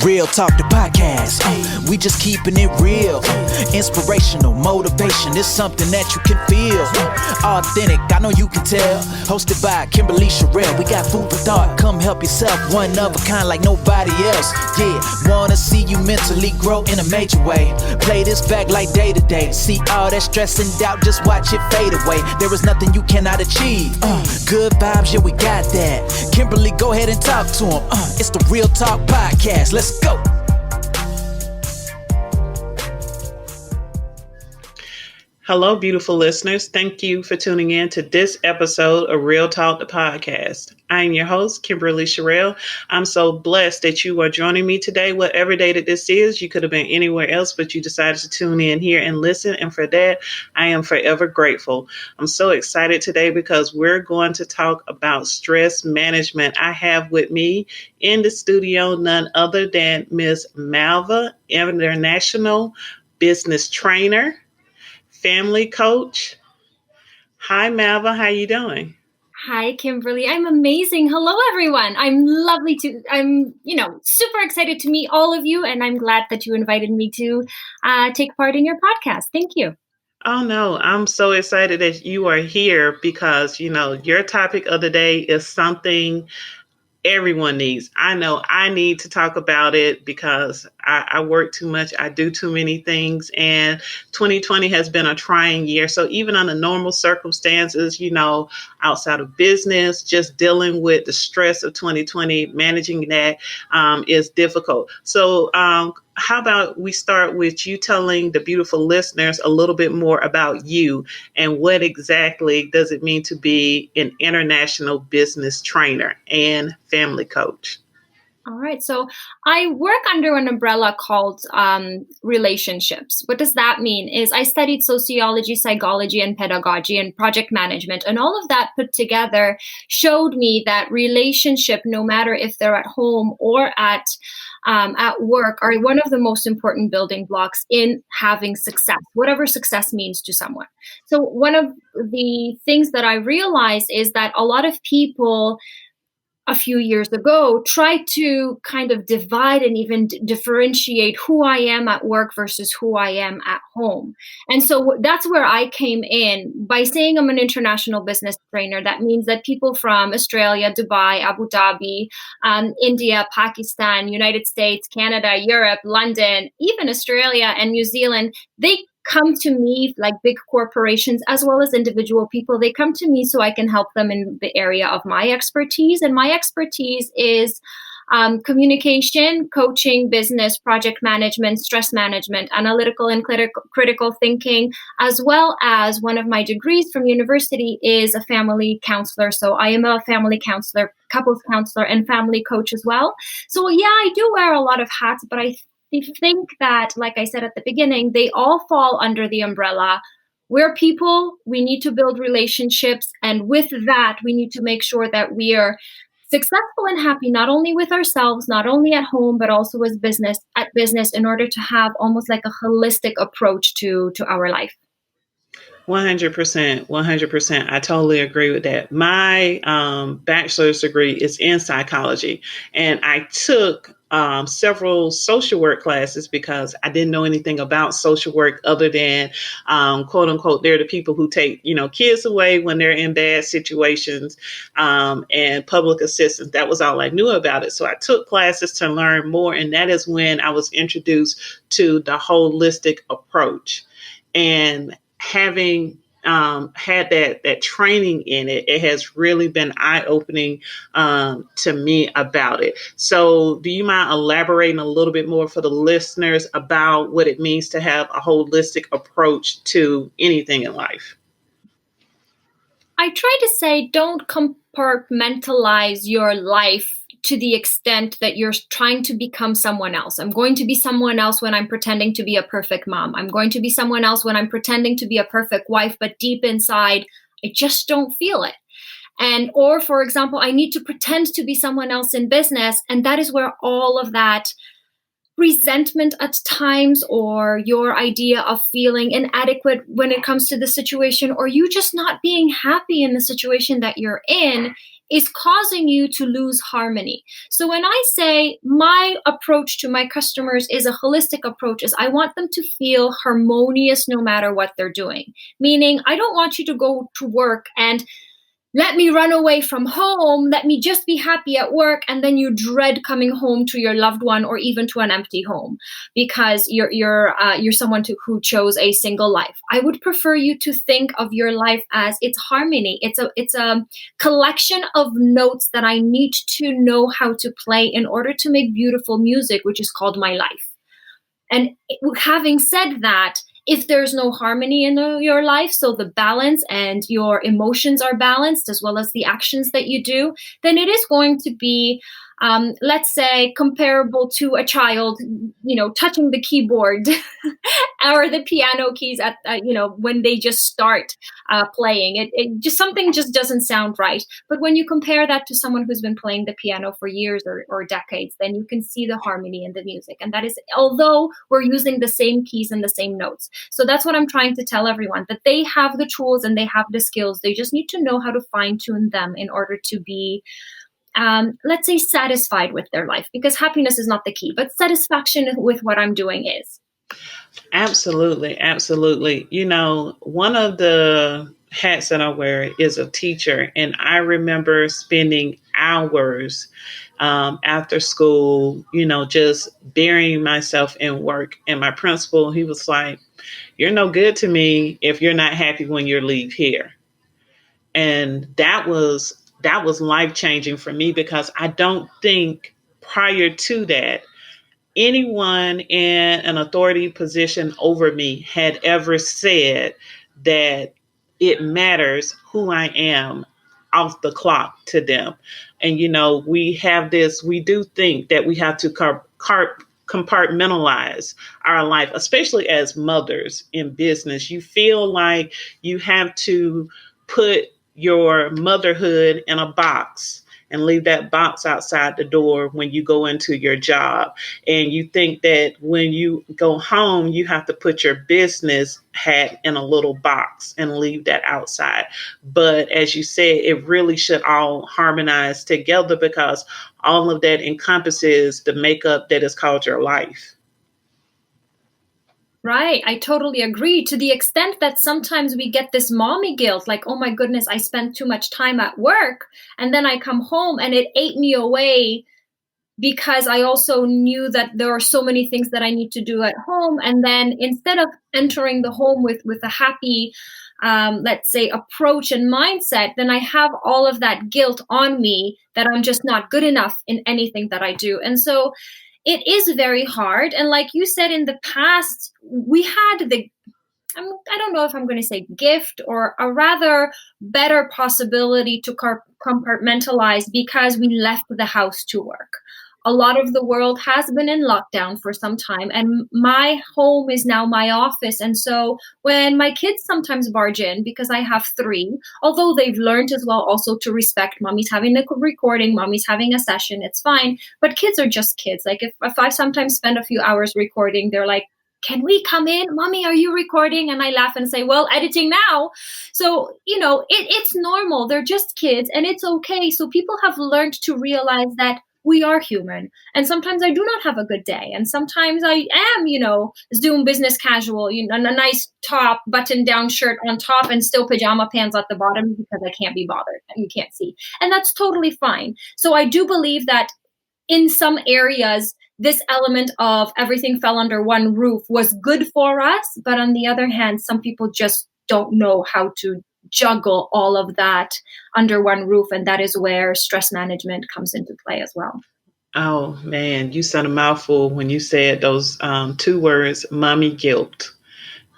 Real Talk the podcast. We just keeping it real. Inspirational motivation is something that you can feel. Authentic, I know you can tell. Hosted by Kimberly Sherrill. We got food for thought. Come help yourself. One of a kind like nobody else. Yeah, wanna see you mentally grow in a major way. Play this back like day to day. See all that stress and doubt, just watch it fade away. There is nothing you cannot achieve. Good vibes, yeah, we got that. Kimberly, go ahead and talk to him. It's the Real Talk podcast. Let's go. Hello, beautiful listeners. Thank you for tuning in to this episode of Real Talk, the podcast. I'm your host, Kimberly Sherrill. I'm so blessed that you are joining me today. Whatever day that this is, you could have been anywhere else, but you decided to tune in here and listen. And for that, I am forever grateful. I'm so excited today because we're going to talk about stress management. I have with me in the studio none other than Ms. Malva, international business trainer, family coach. Hi, Malva. How you doing? Hi, Kimberly. I'm amazing. Hello, everyone. I'm super excited to meet all of you, and I'm glad that you invited me to take part in your podcast. Thank you. Oh, no, I'm so excited that you are here because, your topic of the day is something everyone needs. I know I need to talk about it because I work too much. I do too many things. And 2020 has been a trying year. So even under normal circumstances, outside of business, just dealing with the stress of 2020, managing that is difficult. So how about we start with you telling the beautiful listeners a little bit more about you and what exactly does it mean to be an international business trainer and family coach? All right. So I work under an umbrella called relationships. What does that mean? Is I studied sociology, psychology, and pedagogy and project management. And all of that put together showed me that relationship, no matter if they're at home or at work, are one of the most important building blocks in having success, whatever success means to someone. So one of the things that I realized is that a lot of people a few years ago tried to kind of divide and even differentiate who I am at work versus who I am at home. And so that's where I came in. By saying I'm an international business trainer, that means that people from Australia, Dubai, Abu Dhabi, India, Pakistan, United States, Canada, Europe, London, even Australia and New Zealand, they come to me, like big corporations as well as individual people. They come to me so I can help them in the area of my expertise. And my expertise is communication, coaching, business, project management, stress management, analytical and critical thinking, as well as one of my degrees from university is a family counselor. So I am a family counselor, couples counselor, and family coach as well. So yeah, I do wear a lot of hats, but I think that, like I said at the beginning, they all fall under the umbrella. We're people, we need to build relationships. And with that, we need to make sure that we are successful and happy, not only with ourselves, not only at home, but also as business in order to have almost like a holistic approach to our life. 100%. I totally agree with that. My bachelor's degree is in psychology, and I took several social work classes because I didn't know anything about social work other than, quote unquote, they're the people who take, kids away when they're in bad situations, and public assistance. That was all I knew about it. So I took classes to learn more. And that is when I was introduced to the holistic approach. And having had that training in it, it has really been eye-opening to me about it. So do you mind elaborating a little bit more for the listeners about what it means to have a holistic approach to anything in life? I try to say don't compartmentalize your life to the extent that you're trying to become someone else. I'm going to be someone else when I'm pretending to be a perfect mom. I'm going to be someone else when I'm pretending to be a perfect wife, but deep inside, I just don't feel it. Or for example, I need to pretend to be someone else in business. And that is where all of that resentment at times, or your idea of feeling inadequate when it comes to the situation, or you just not being happy in the situation that you're in, is causing you to lose harmony. So when I say my approach to my customers is a holistic approach, is I want them to feel harmonious no matter what they're doing. Meaning, I don't want you to go to work and let me run away from home, let me just be happy at work, and then you dread coming home to your loved one or even to an empty home because you're someone who chose a single life. I would prefer you to think of your life as it's harmony. It's a collection of notes that I need to know how to play in order to make beautiful music, which is called my life. And having said that, if there's no harmony in your life, so the balance and your emotions are balanced as well as the actions that you do, then it is going to be, let's say, comparable to a child, touching the keyboard or the piano keys at, when they just start playing. It just, something just doesn't sound right. But when you compare that to someone who's been playing the piano for years or decades, then you can see the harmony in the music. And that is, although we're using the same keys and the same notes. So that's what I'm trying to tell everyone, that they have the tools and they have the skills. They just need to know how to fine tune them in order to be, let's say, satisfied with their life, because happiness is not the key, but satisfaction with what I'm doing is. Absolutely. Absolutely. One of the hats that I wear is a teacher. And I remember spending hours after school, just burying myself in work. And my principal, he was like, "You're no good to me if you're not happy when you leave here." And that was life changing for me, because I don't think prior to that anyone in an authority position over me had ever said that it matters who I am off the clock to them. And, we do think that we have to compartmentalize our life, especially as mothers in business. You feel like you have to put your motherhood in a box and leave that box outside the door when you go into your job. And you think that when you go home, you have to put your business hat in a little box and leave that outside. But as you said, it really should all harmonize together, because all of that encompasses the makeup that is called your life. Right. I totally agree, to the extent that sometimes we get this mommy guilt, like, oh my goodness, I spent too much time at work and then I come home and it ate me away, because I also knew that there are so many things that I need to do at home. And then instead of entering the home with a happy, let's say, approach and mindset, then I have all of that guilt on me that I'm just not good enough in anything that I do. And so it is very hard. And like you said, in the past, we had I don't know if I'm going to say gift, or a rather better possibility to compartmentalize, because we left the house to work. A lot of the world has been in lockdown for some time, and my home is now my office. And so when my kids sometimes barge in, because I have 3, although they've learned as well also to respect mommy's having a recording, mommy's having a session, it's fine. But kids are just kids. Like if I sometimes spend a few hours recording, they're like, "Can we come in? Mommy, are you recording?" And I laugh and say, "Well, editing now." So, it's normal. They're just kids and it's okay. So people have learned to realize that we are human. And sometimes I do not have a good day. And sometimes I am, Zoom business casual, a nice top, button down shirt on top and still pajama pants at the bottom, because I can't be bothered and you can't see. And that's totally fine. So I do believe that in some areas, this element of everything fell under one roof was good for us. But on the other hand, some people just don't know how to juggle all of that under one roof. And that is where stress management comes into play as well. Oh man, you said a mouthful when you said those 2 words, mommy guilt,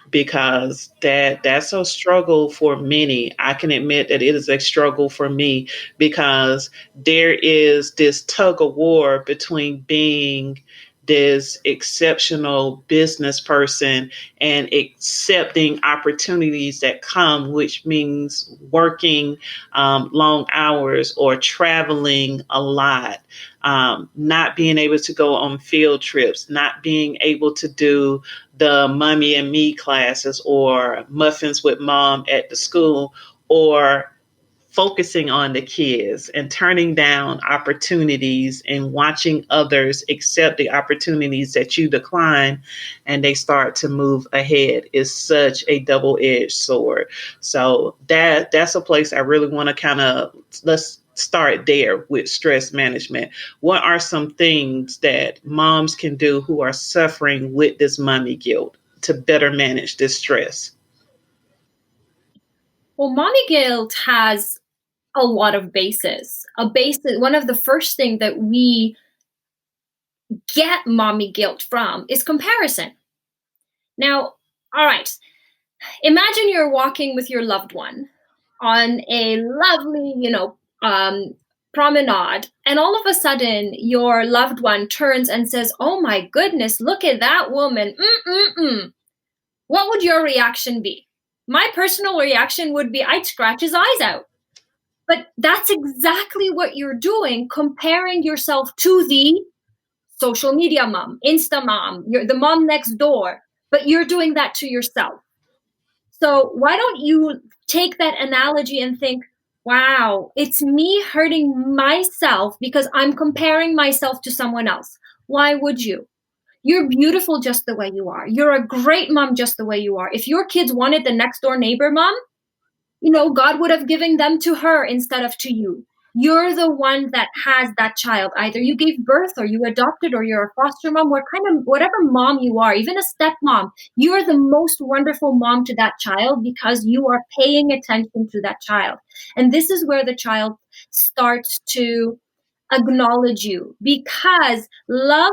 because that's a struggle for many. I can admit that it is a struggle for me, because there is this tug of war between being this exceptional business person and accepting opportunities that come, which means working long hours or traveling a lot, not being able to go on field trips, not being able to do the Mommy and Me classes or muffins with mom at the school, or focusing on the kids and turning down opportunities and watching others accept the opportunities that you decline and they start to move ahead is such a double-edged sword. So that's a place I really want to kind of, let's start there with stress management. What are some things that moms can do who are suffering with this mommy guilt to better manage this stress? Well, mommy guilt has a lot of bases. One of the first thing that we get mommy guilt from is comparison. Now, all right, imagine you're walking with your loved one on a lovely, promenade, and all of a sudden your loved one turns and says, "Oh my goodness, look at that woman. Mm-mm-mm." What would your reaction be? My personal reaction would be I'd scratch his eyes out. But that's exactly what you're doing, comparing yourself to the social media mom, Insta mom, you're the mom next door, but you're doing that to yourself. So why don't you take that analogy and think, wow, it's me hurting myself because I'm comparing myself to someone else. Why would you? You're beautiful just the way you are. You're a great mom just the way you are. If your kids wanted the next door neighbor mom, God would have given them to her instead of to you. You're the one that has that child. Either you gave birth or you adopted or you're a foster mom, whatever mom you are, even a stepmom, you're the most wonderful mom to that child because you are paying attention to that child. And this is where the child starts to acknowledge you, because love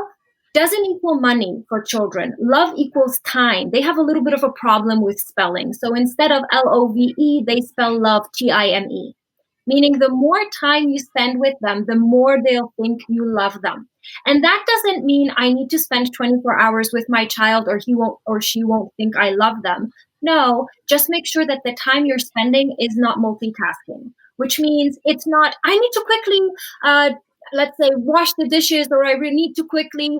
doesn't equal money for children. Love equals time. They have a little bit of a problem with spelling. So instead of LOVE, they spell love TIME, meaning the more time you spend with them, the more they'll think you love them. And that doesn't mean I need to spend 24 hours with my child or he won't or she won't think I love them. No, just make sure that the time you're spending is not multitasking, which means it's not, I need to quickly let's say wash the dishes, or I really need to quickly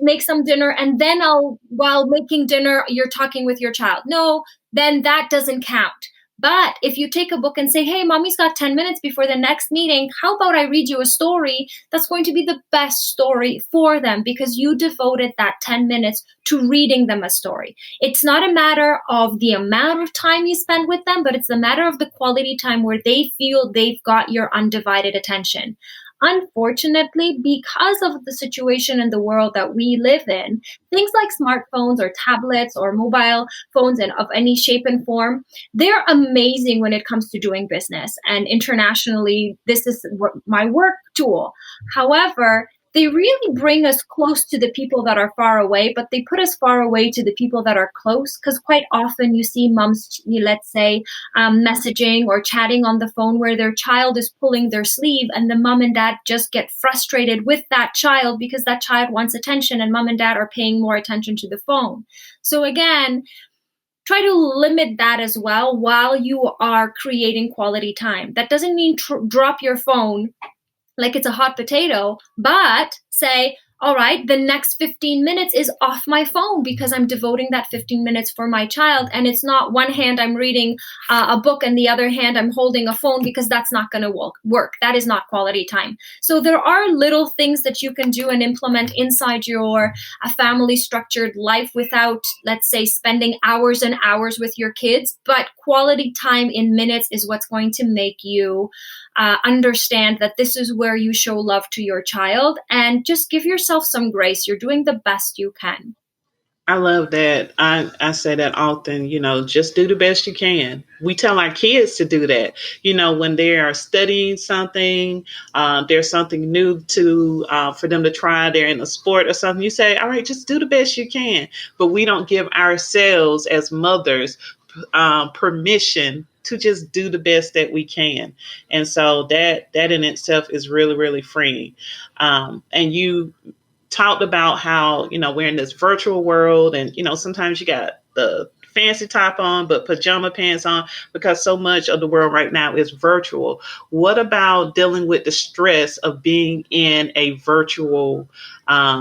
make some dinner, and then while making dinner you're talking with your child. No, then that doesn't count. But if you take a book and say, hey, mommy's got 10 minutes before the next meeting, how about I read you a story? That's going to be the best story for them because you devoted that 10 minutes to reading them a story. It's not a matter of the amount of time you spend with them, but it's a matter of the quality time where they feel they've got your undivided attention. Unfortunately, because of the situation in the world that we live in, things like smartphones or tablets or mobile phones and of any shape and form, they're amazing when it comes to doing business. And internationally, this is my work tool. However, they really bring us close to the people that are far away, but they put us far away to the people that are close, because quite often you see moms, let's say, messaging or chatting on the phone where their child is pulling their sleeve, and the mom and dad just get frustrated with that child because that child wants attention and mom and dad are paying more attention to the phone. So again, try to limit that as well while you are creating quality time. That doesn't mean drop your phone like it's a hot potato, but say, all right, the next 15 minutes is off my phone because I'm devoting that 15 minutes for my child. And it's not one hand I'm reading a book and the other hand I'm holding a phone, because that's not going to work. That is not quality time. So there are little things that you can do and implement inside your family structured life without, let's say, spending hours and hours with your kids. But quality time in minutes is what's going to make you understand that this is where you show love to your child, and just give yourself some grace. You're doing the best you can. I love that. I say that often, just do the best you can. We tell our kids to do that. When they are studying something, there's something new for them to try. They're in a sport or something. You say, all right, just do the best you can. But we don't give ourselves as mothers permission to just do the best that we can. And so that in itself is really, really freeing. And you talked about how, we're in this virtual world and, sometimes you got the fancy top on, but pajama pants on, because so much of the world right now is virtual. What about dealing with the stress of being in a virtual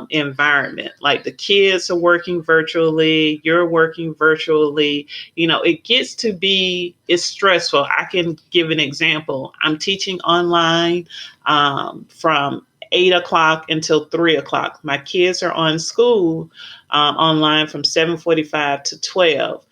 environment? Like the kids are working virtually, you're working virtually. It gets to be, it's stressful. I can give an example. I'm teaching online from 8 o'clock until 3 o'clock. My kids are on school online from 7:45 to 12.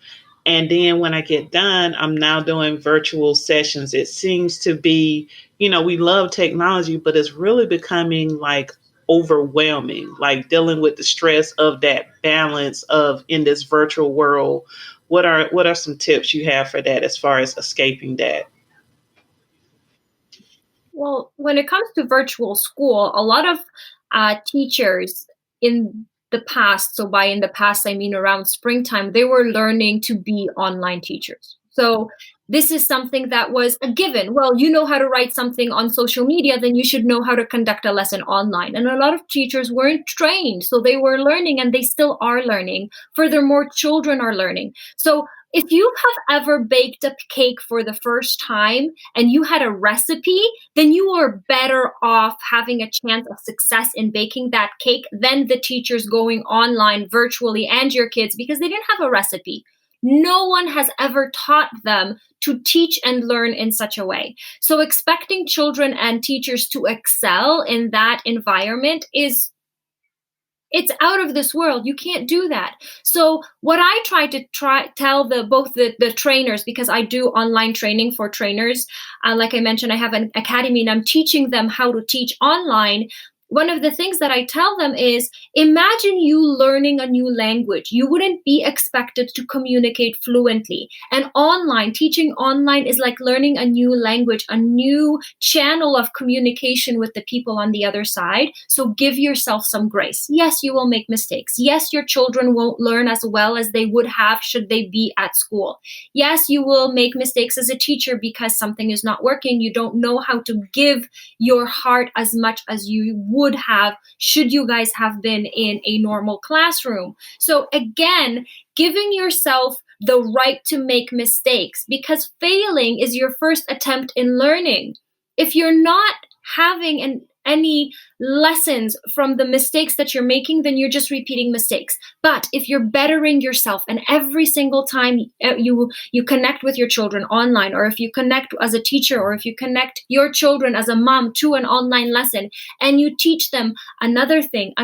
And then when I get done, I'm now doing virtual sessions. It seems to be, we love technology, but it's really becoming like overwhelming, like dealing with the stress of that balance of in this virtual world. What are some tips you have for that as far as escaping that? Well, when it comes to virtual school, a lot of teachers in the past, so by in the past, I mean around springtime, they were learning to be online teachers. So this is something that was a given. Well, you know how to write something on social media, then you should know how to conduct a lesson online. And a lot of teachers weren't trained, so they were learning and they still are learning. Furthermore, children are learning. So if you have ever baked a cake for the first time and you had a recipe, then you are better off having a chance of success in baking that cake than the teachers going online virtually and your kids, because they didn't have a recipe. No one has ever taught them to teach and learn in such a way. So expecting children and teachers to excel in that environment it's out of this world. You can't do that. So what I try to tell both the trainers, because I do online training for trainers. Like I mentioned, I have an academy and I'm teaching them how to teach online. One of the things that I tell them is, imagine you learning a new language. You wouldn't be expected to communicate fluently. And teaching online is like learning a new language, a new channel of communication with the people on the other side. So give yourself some grace. Yes, you will make mistakes. Yes, your children won't learn as well as they would have should they be at school. Yes, you will make mistakes as a teacher because something is not working. You don't know how to give your heart as much as you would have should you guys have been in a normal classroom. So again, giving yourself the right to make mistakes, because failing is your first attempt in learning. If you're not having any lessons from the mistakes that you're making, then you're just repeating mistakes. But if you're bettering yourself, and every single time you connect with your children online, or if you connect as a teacher, or if you connect your children as a mom to an online lesson, and you teach them another thing,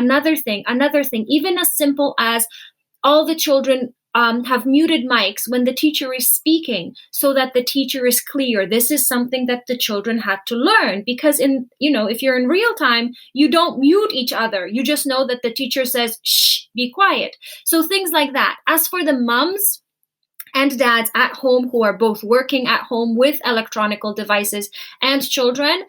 even as simple as all the children have muted mics when the teacher is speaking so that the teacher is clear. This is something that the children had to learn, because if you're in real time, you don't mute each other. You just know that the teacher says, shh, be quiet. So things like that. As for the moms and dads at home who are both working at home with electronic devices and children,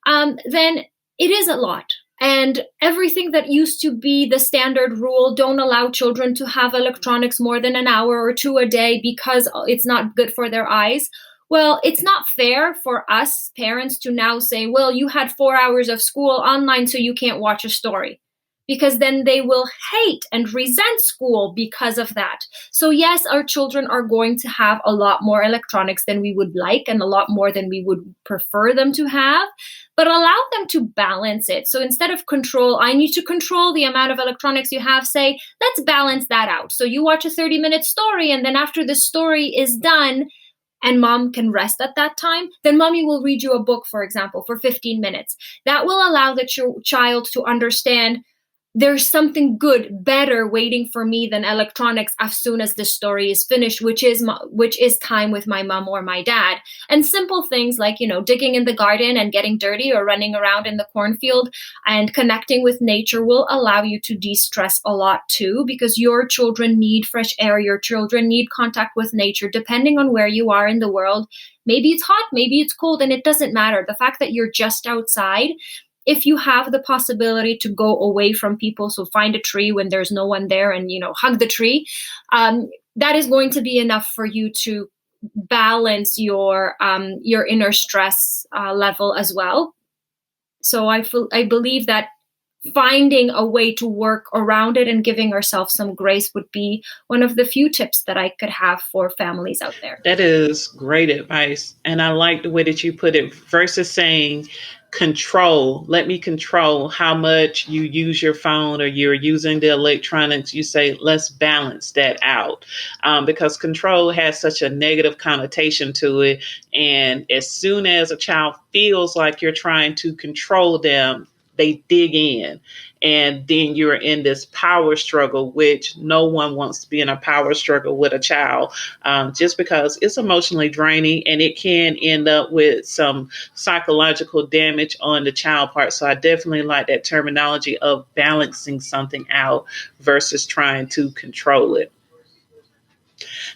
then it is a lot. And everything that used to be the standard rule, don't allow children to have electronics more than an hour or two a day because it's not good for their eyes. Well, it's not fair for us parents to now say, well, you had 4 hours of school online, so you can't watch a story. Because then they will hate and resent school because of that. So yes, our children are going to have a lot more electronics than we would like, and a lot more than we would prefer them to have, but allow them to balance it. So instead of I need to control the amount of electronics you have, say, let's balance that out. So you watch a 30-minute story, and then after the story is done, and mom can rest at that time, then mommy will read you a book, for example, for 15 minutes. That will allow the child to understand there's something good, better waiting for me than electronics as soon as the story is finished, which is time with my mom or my dad. And simple things like, digging in the garden and getting dirty, or running around in the cornfield and connecting with nature will allow you to de-stress a lot too, because your children need fresh air. Your children need contact with nature, depending on where you are in the world. Maybe it's hot, maybe it's cold, and it doesn't matter. The fact that you're just outside, if you have the possibility to go away from people, so find a tree when there's no one there and, hug the tree, that is going to be enough for you to balance your inner stress level as well. So I believe that finding a way to work around it and giving ourselves some grace would be one of the few tips that I could have for families out there. That is great advice. And I like the way that you put it versus saying control. Let me control how much you use your phone or you're using the electronics. You say, let's balance that out, because control has such a negative connotation to it. And as soon as a child feels like you're trying to control them, they dig in. And then you're in this power struggle, which no one wants to be in a power struggle with a child, just because it's emotionally draining and it can end up with some psychological damage on the child part. So I definitely like that terminology of balancing something out versus trying to control it.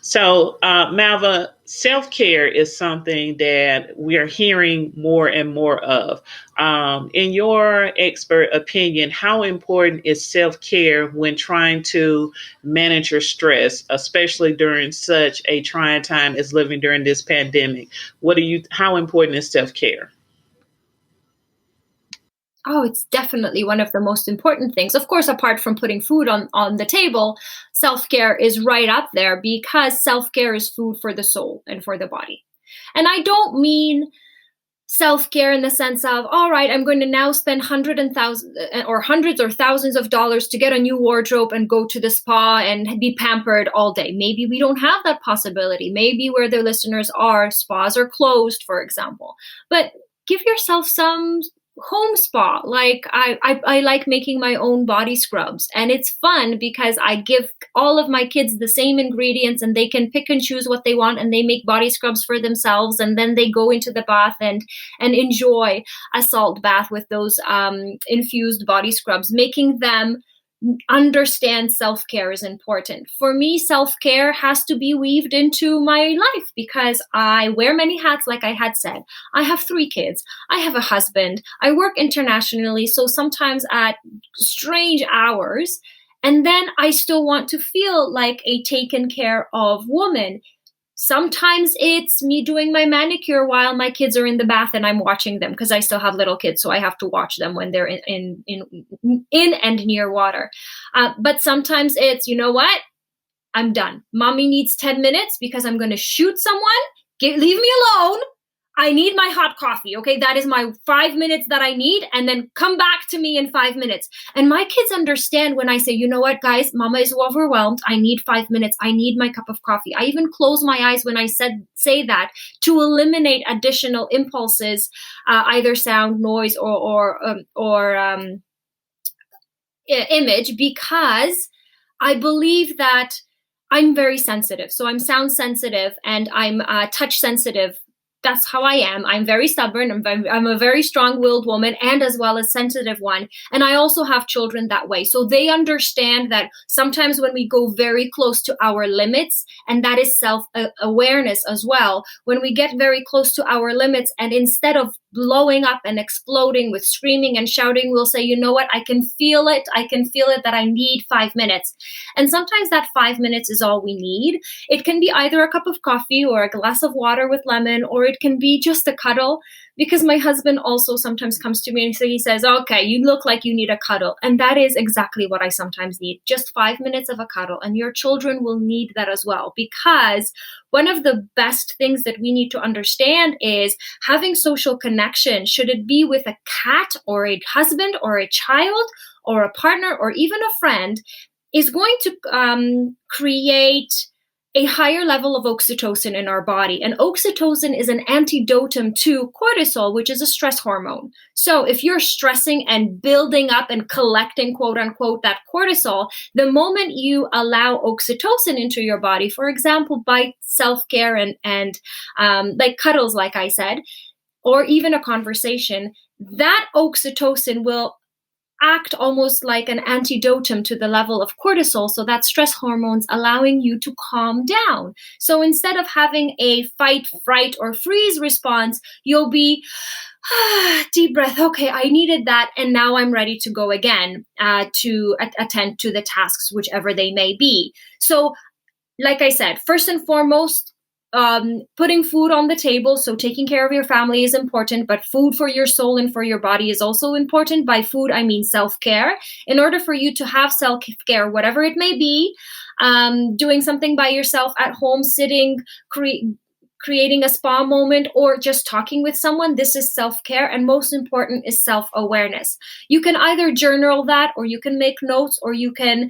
So, Malva, self-care is something that we are hearing more and more of. In your expert opinion, how important is self-care when trying to manage your stress, especially during such a trying time as living during this pandemic? How important is self-care? Oh, it's definitely one of the most important things. Of course, apart from putting food on the table, self-care is right up there because self-care is food for the soul and for the body. And I don't mean self-care in the sense of, all right, I'm going to now spend hundreds or thousands of dollars to get a new wardrobe and go to the spa and be pampered all day. Maybe we don't have that possibility. Maybe where the listeners are, spas are closed, for example. But give yourself some home spa. Like I like making my own body scrubs, and it's fun because I give all of my kids the same ingredients and they can pick and choose what they want, and they make body scrubs for themselves, and then they go into the bath and enjoy a salt bath with those infused body scrubs, making them understand self-care is important. For me, self-care has to be weaved into my life because I wear many hats, like I had said. I have 3 kids. I have a husband. I work internationally, so sometimes at strange hours. And then I still want to feel like a taken care of woman. Sometimes it's me doing my manicure while my kids are in the bath and I'm watching them because I still have little kids, so I have to watch them when they're in and near water. But sometimes it's, you know what? I'm done. Mommy needs 10 minutes because I'm going to shoot someone. Leave me alone. I need my hot coffee. Okay, that is my 5 minutes that I need, and then come back to me in 5 minutes. And my kids understand when I say, you know what, guys, mama is overwhelmed. I need 5 minutes. I need my cup of coffee. I even close my eyes when I say that to eliminate additional impulses, either sound, noise, or image, because I believe that I'm very sensitive. So I'm sound sensitive and I'm touch sensitive. That's how I am. I'm very stubborn. I'm a very strong-willed woman and as well as sensitive one. And I also have children that way. So they understand that sometimes when we go very close to our limits, and that is self-awareness as well, when we get very close to our limits and instead of blowing up and exploding with screaming and shouting, we'll say, you know what, I can feel it. I can feel it that I need 5 minutes. And sometimes that 5 minutes is all we need. It can be either a cup of coffee or a glass of water with lemon, or it can be just a cuddle, because my husband also sometimes comes to me and so he says, okay, you look like you need a cuddle. And that is exactly what I sometimes need. Just 5 minutes of a cuddle. And your children will need that as well, because one of the best things that we need to understand is having social connection. Should it be with a cat or a husband or a child or a partner or even a friend, is going to create a higher level of oxytocin in our body. And oxytocin is an antidotum to cortisol, which is a stress hormone. So if you're stressing and building up and collecting, quote unquote, that cortisol, the moment you allow oxytocin into your body, for example, by self-care and like cuddles, like I said, or even a conversation, that oxytocin will act almost like an antidotum to the level of cortisol. So that stress hormones allowing you to calm down. So instead of having a fight, fright, or freeze response, you'll be deep breath. Okay, I needed that. And now I'm ready to go again to attend to the tasks, whichever they may be. So like I said, first and foremost, putting food on the table. So taking care of your family is important, but food for your soul and for your body is also important. By food, I mean self-care. In order for you to have self-care, whatever it may be, doing something by yourself at home, sitting, creating a spa moment, or just talking with someone, this is self-care. And most important is self-awareness. You can either journal that, or you can make notes, or you can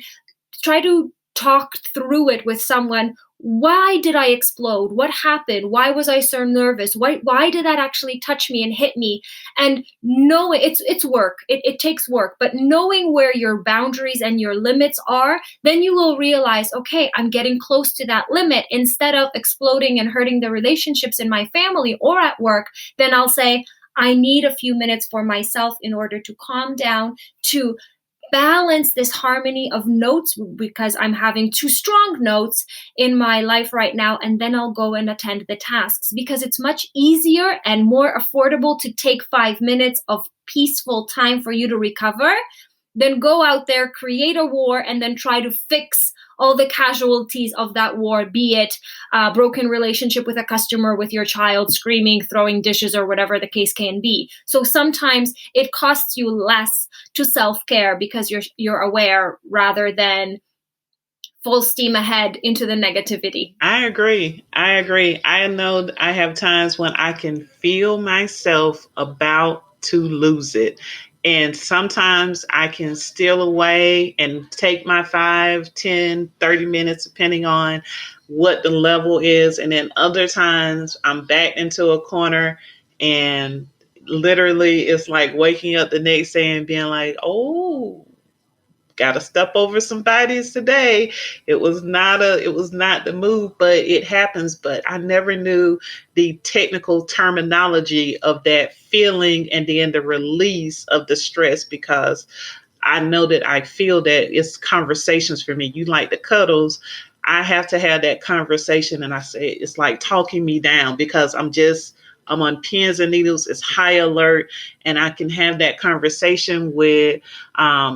try to talk through it with someone. Why did I explode? What happened? Why was I so nervous? Why did that actually touch me and hit me? And knowing it's work. It takes work, but knowing where your boundaries and your limits are, then you will realize, okay, I'm getting close to that limit. Instead of exploding and hurting the relationships in my family or at work, then I'll say, I need a few minutes for myself in order to calm down, to balance this harmony of notes, because I'm having too strong notes in my life right now, and then I'll go and attend the tasks, because it's much easier and more affordable to take 5 minutes of peaceful time for you to recover than go out there, create a war, and then try to fix all the casualties of that war, be it a broken relationship with a customer, with your child screaming, throwing dishes, or whatever the case can be. So sometimes it costs you less to self-care because you're aware, rather than full steam ahead into the negativity. I agree. I know I have times when I can feel myself about to lose it. And sometimes I can steal away and take my 5, 10, 30 minutes, depending on what the level is. And then other times I'm backed into a corner, and literally it's like waking up the next day and being like, oh, got to step over some bodies today. It was not the move, but it happens. But I never knew the technical terminology of that feeling and then the release of the stress, because I know that I feel that it's conversations for me. You like the cuddles. I have to have that conversation. And I say, it's like talking me down, because I'm on pins and needles. It's high alert. And I can have that conversation with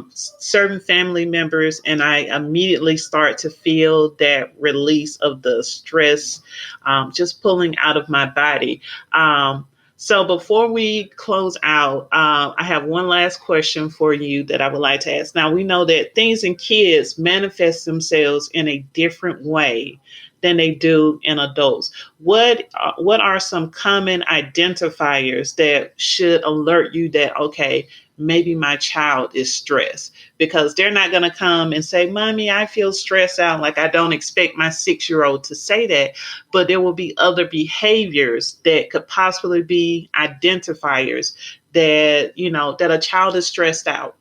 certain family members. And I immediately start to feel that release of the stress, just pulling out of my body. So before we close out, I have one last question for you that I would like to ask. Now, we know that things in kids manifest themselves in a different way than they do in adults. What are some common identifiers that should alert you that, okay, maybe my child is stressed? Because they're not going to come and say, Mommy, I feel stressed out. Like, I don't expect my 6-year-old to say that, but there will be other behaviors that could possibly be identifiers that, that a child is stressed out.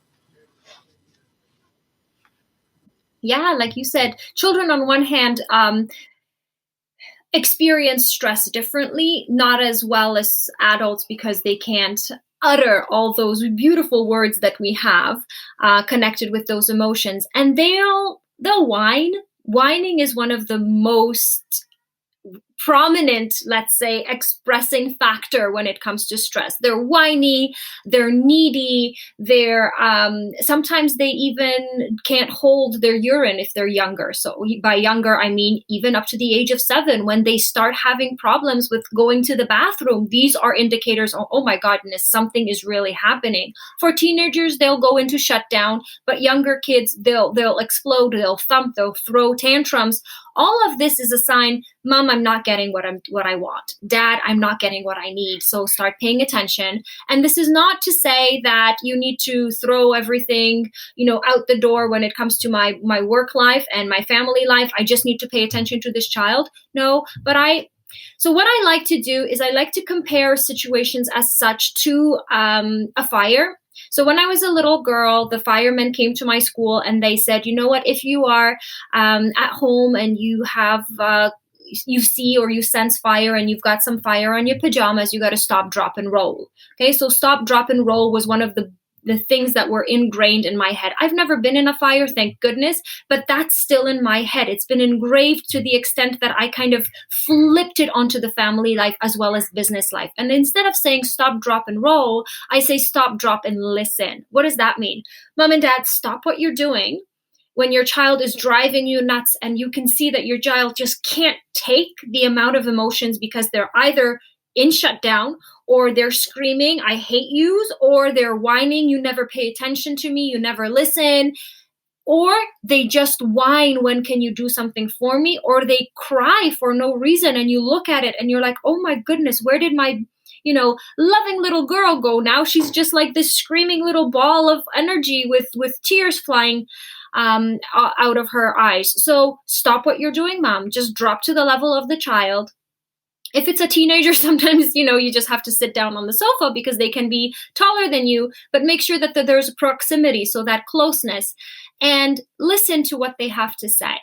Yeah, like you said, children on one hand experience stress differently, not as well as adults, because they can't utter all those beautiful words that we have connected with those emotions. And they'll whine. Whining is one of the most prominent, let's say, expressing factor when it comes to stress. They're whiny, they're needy, they're sometimes they even can't hold their urine if they're younger. So by younger, I mean even up to the age of 7, when they start having problems with going to the bathroom. These are indicators, oh my goodness, something is really happening. For teenagers, they'll go into shutdown, but younger kids, they'll explode, they'll thump, they'll throw tantrums. All of this is a sign, Mom, I'm not getting what I want. Dad, I'm not getting what I need. So start paying attention. And this is not to say that you need to throw everything, out the door when it comes to my work life and my family life. I just need to pay attention to this child. No, but so what I like to do is I like to compare situations as such to a fire. So when I was a little girl, the firemen came to my school and they said, you know what, if you are at home and you have, you see or you sense fire and you've got some fire on your pajamas, you got to stop, drop, and roll. Okay, so stop, drop, and roll was one of the things that were ingrained in my head. I've never been in a fire, thank goodness, but that's still in my head. It's been engraved to the extent that I kind of flipped it onto the family life as well as business life. And instead of saying stop, drop, and roll, I say stop, drop, and listen. What does that mean? Mom and Dad, stop what you're doing when your child is driving you nuts and you can see that your child just can't take the amount of emotions because they're either in shutdown, or they're screaming, I hate yous, or they're whining, you never pay attention to me, you never listen, or they just whine, when can you do something for me, or they cry for no reason, and you look at it and you're like, oh my goodness, where did my loving little girl go now? She's just like this screaming little ball of energy with tears flying out of her eyes. So stop what you're doing, mom. Just drop to the level of the child. If it's a teenager, sometimes, you just have to sit down on the sofa because they can be taller than you, but make sure that there's proximity, so that closeness, and listen to what they have to say.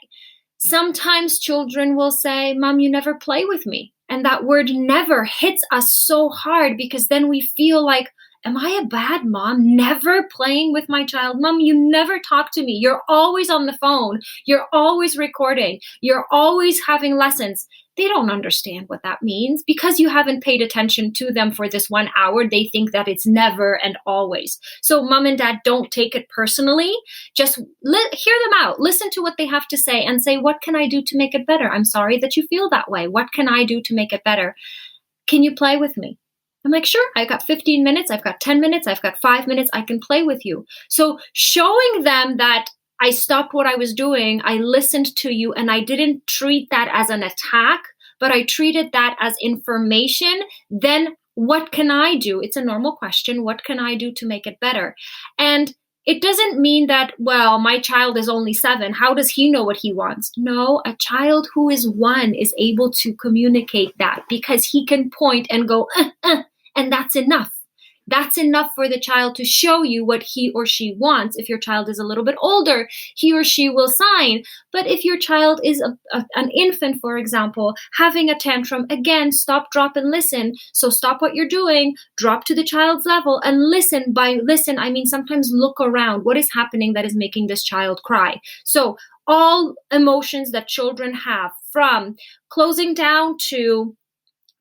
Sometimes children will say, Mom, you never play with me. And that word never hits us so hard because then we feel like, am I a bad mom? Never playing with my child? Mom, you never talk to me. You're always on the phone. You're always recording. You're always having lessons. They don't understand what that means because you haven't paid attention to them for this 1 hour. They think that it's never and always. So mom and dad, don't take it personally. Just hear them out. Listen to what they have to say and say, what can I do to make it better? I'm sorry that you feel that way. What can I do to make it better? Can you play with me? I'm like, sure, I've got 15 minutes. I've got 10 minutes. I've got 5 minutes. I can play with you. So showing them that I stopped what I was doing, I listened to you, and I didn't treat that as an attack, but I treated that as information. Then what can I do? It's a normal question. What can I do to make it better? And it doesn't mean that, well, my child is only 7. How does he know what he wants? No, a child who is 1 is able to communicate that because he can point and go, and that's enough. That's enough for the child to show you what he or she wants. If your child is a little bit older, he or she will sign. But if your child is an infant, for example, having a tantrum, again, stop, drop, and listen. So stop what you're doing, drop to the child's level, and listen. By listen, I mean sometimes look around. What is happening that is making this child cry? So all emotions that children have, from closing down to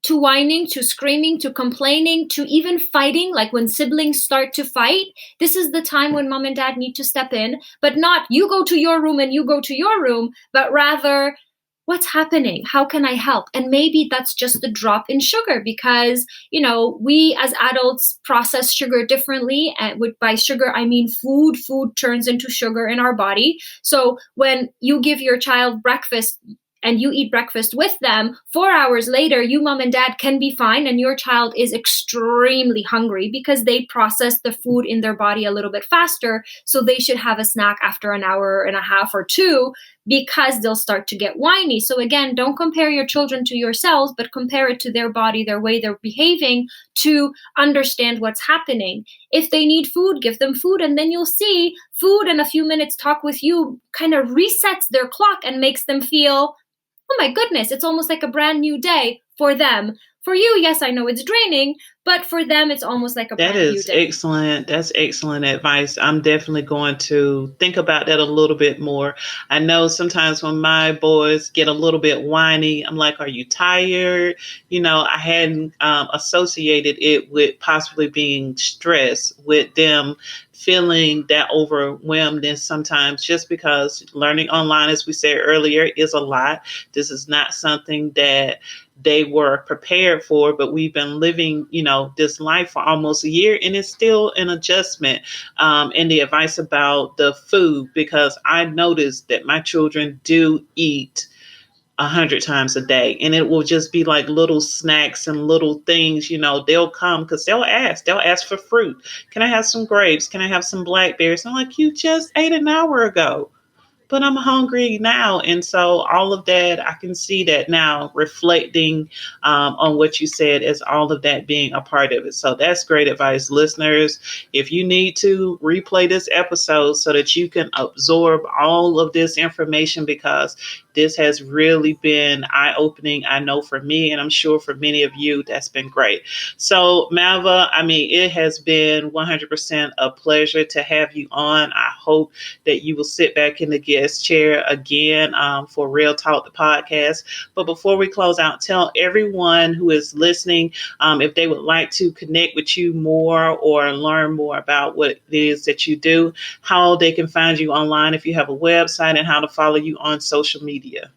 whining, to screaming, to complaining, to even fighting, like when siblings start to fight, this is the time when mom and dad need to step in, but not you go to your room and you go to your room, but rather, what's happening? How can I help? And maybe that's just the drop in sugar because, we as adults process sugar differently. And by sugar, I mean food. Food turns into sugar in our body. So when you give your child breakfast, and you eat breakfast with them, 4 hours later, you mom and dad can be fine and your child is extremely hungry because they process the food in their body a little bit faster. So they should have a snack after an hour and a half or 2 because they'll start to get whiny. So again, don't compare your children to yourselves, but compare it to their body, their way they're behaving to understand what's happening. If they need food, give them food, and then you'll see food and a few minutes talk with you kind of resets their clock and makes them feel, oh my goodness, it's almost like a brand new day for them. For you, yes, I know it's draining, but for them, it's almost like a brand new day. That is excellent. That's excellent advice. I'm definitely going to think about that a little bit more. I know sometimes when my boys get a little bit whiny, I'm like, are you tired? I hadn't associated it with possibly being stressed, with them feeling that overwhelmed. And sometimes just because learning online, as we said earlier, is a lot. This is not something that they were prepared for, but we've been living, this life for almost a year, and it's still an adjustment. And the advice about the food, because I noticed that my children do eat 100 times a day, and it will just be like little snacks and little things. They'll come because they'll ask for fruit. Can I have some grapes? Can I have some blackberries? I'm like, you just ate an hour ago, but I'm hungry now. And so all of that, I can see that now reflecting on what you said as all of that being a part of it. So that's great advice, listeners. If you need to replay this episode so that you can absorb all of this information, because this has really been eye-opening, I know for me, and I'm sure for many of you, that's been great. So Malva, it has been 100% a pleasure to have you on. I hope that you will sit back and get as chair again for Real Talk, the podcast. But before we close out, tell everyone who is listening if they would like to connect with you more or learn more about what it is that you do, how they can find you online if you have a website, and how to follow you on social media.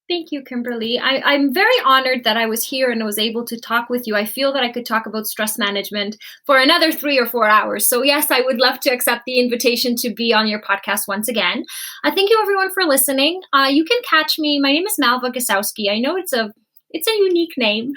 Thank you, Kimberly. I'm very honored that I was here and was able to talk with you. I feel that I could talk about stress management for another 3 or 4 hours. So, yes, I would love to accept the invitation to be on your podcast once again. Thank you, everyone, for listening. You can catch me. My name is Malva Gasowski. I know it's a unique name.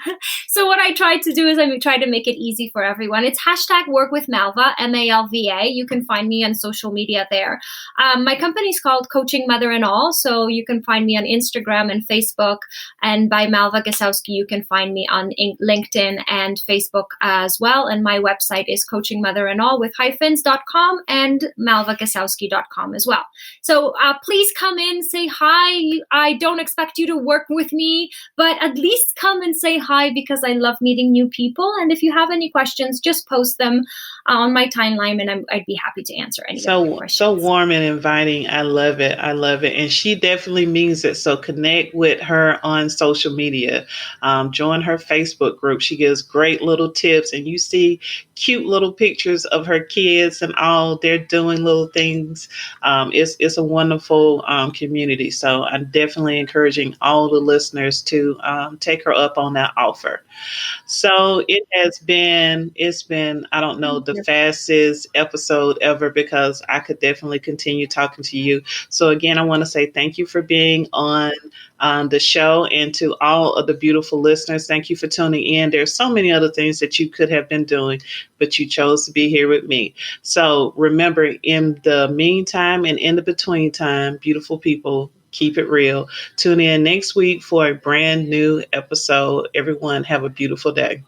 So what I tried to do is I tried to make it easy for everyone. It's hashtag work with Malva, Malva. You can find me on social media there. My company is called Coaching Mother and All. So you can find me on Instagram and Facebook. And by Malva Gasowski, you can find me on LinkedIn and Facebook as well. And my website is Coaching Mother and All with hyphens.com and malvagasowski.com as well. So please come in, say hi. I don't expect you to work with me, but at least come and say hi because I love meeting new people. And if you have any questions, just post them on my timeline and I'd be happy to answer any of your questions. So warm and inviting. I love it. I love it. And she definitely means it. So connect with her on social media. Join her Facebook group. She gives great little tips, and you see cute little pictures of her kids and all they're doing little things. It's a wonderful community. So I'm definitely encouraging all the listeners to take her up on that offer. So it's been, I don't know, the fastest episode ever because I could definitely continue talking to you. So again, I want to say thank you for being on the show, and to all of the beautiful listeners, thank you for tuning in. There's so many other things that you could have been doing, but you chose to be here with me. So remember, in the meantime and in the between time, beautiful people, keep it real. Tune in next week for a brand new episode. Everyone have a beautiful day.